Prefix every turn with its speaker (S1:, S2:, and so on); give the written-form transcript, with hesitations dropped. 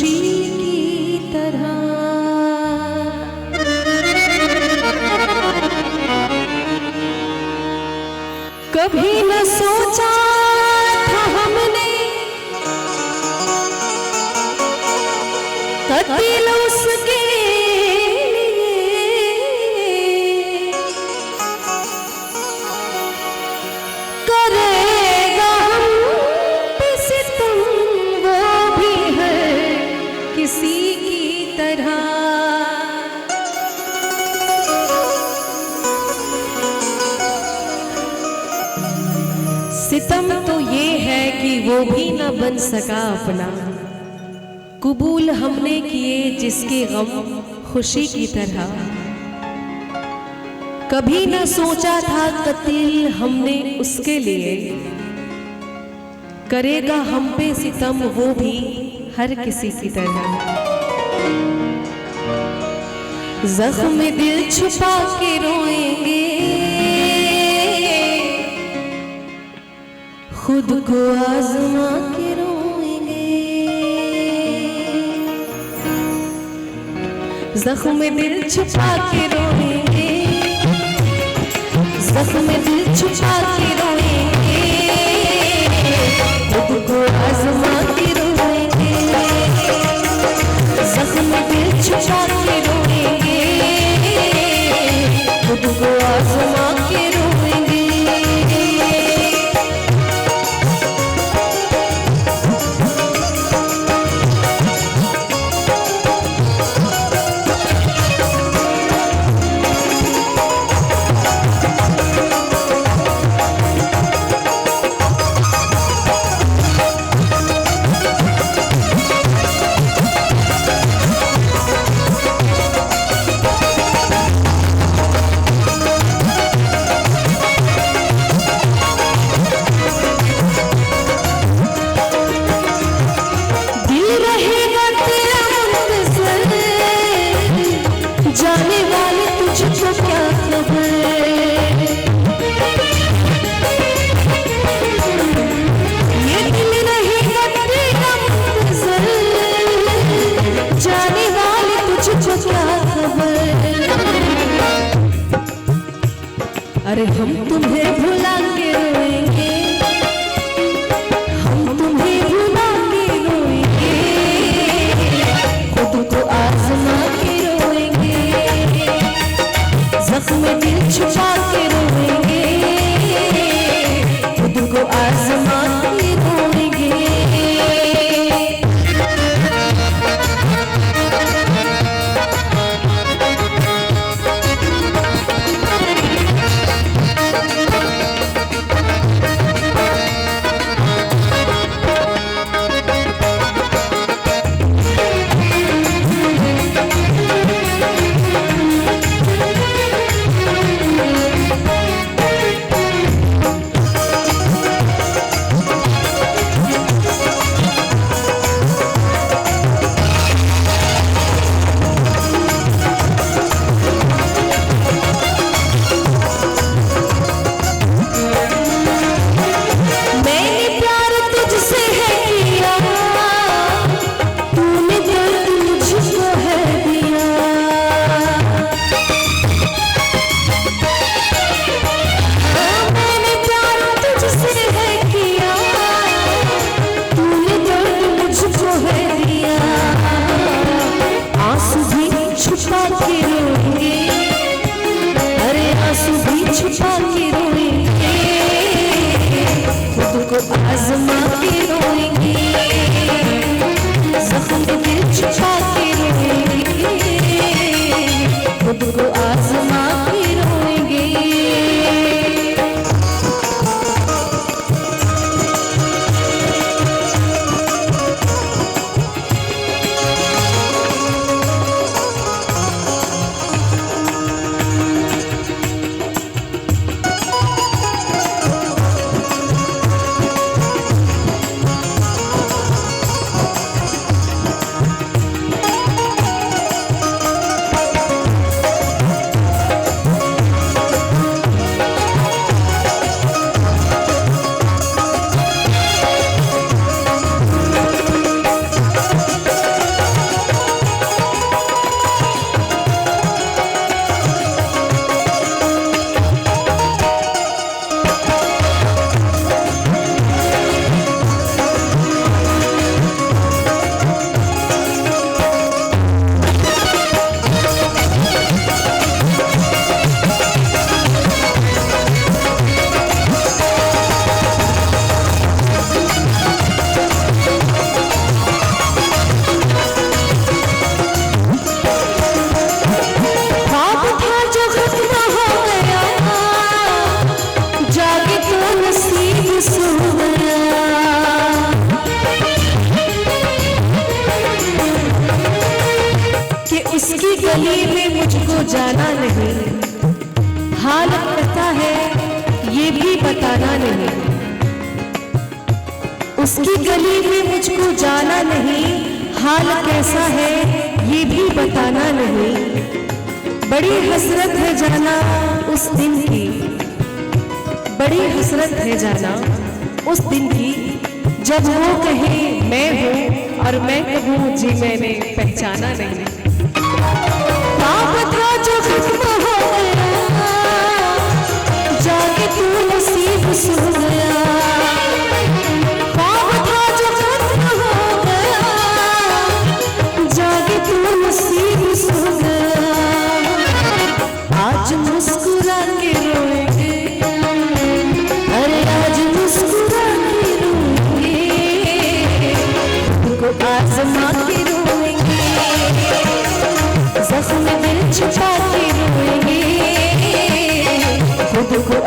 S1: खुशी की तरह। कभी न सोचा था हमने कतिल उसके करेगा हम पे सितम, वो भी है किसी की तरह। सितम तो ये है कि वो भी न बन सका अपना, कबूल हमने किए जिसके गम खुशी की तरह। कभी न सोचा था कत्ल हमने उसके लिए, करेगा हम पे सितम वो भी हर किसी की तरह। जख्म दिल छुपा के रोएंगे, खुद को आजमा के रोएंगे। जख्म दिल छुपा के रोएंगे, जख्म दिल छुपा के रोएंगे, खुद को आजमा के रोएंगे। जख्म दिल छुपा के रोएंगे, खुद को आजमा के रोएंगे। जाने वाले तुझको क्या खबर, ये दिल रहेगा तेरा मुंतज़िर, जाने वाले तुझको क्या खबर। अरे हम तुम्हें भुला के रोएंगे, हम तुम्हें भुला के रोएंगे, खुद को आजमा के जख्म दिल छुपा के रोएंगे, खुद को आजमा के रोएंगे। छुपा के रोएंगे, अरे आंसू भी छुपा के रोएंगे, खुद को आजमा के रोएंगे। जख्म दिल छुपा के रोएंगे, खुद को आजमा के रोएंगे। इसकी गली में मुझको जाना नहीं, हाल कैसा है ये भी बताना नहीं। उसकी गली में मुझको जाना नहीं, हाल कैसा है ये भी बताना नहीं। बड़ी हसरत है जाना उस दिन की, बड़ी हसरत है जाना उस दिन की, जब वो कहे मैं हूँ और मैं कहूँ जी मैंने पहचाना नहीं। पाप था जो खत्म हो गया, जाके तू नसीब सो गया। पाप था जो खत्म हो गया, जाके तू नसीब सो गया। आज मुस्कुरा के रोएंगे, अरे आज मुस्कुरा के रोएंगे, तुमको आजमा के रोएंगे, जख्म दिल छुपा के रोएंगे, खुद को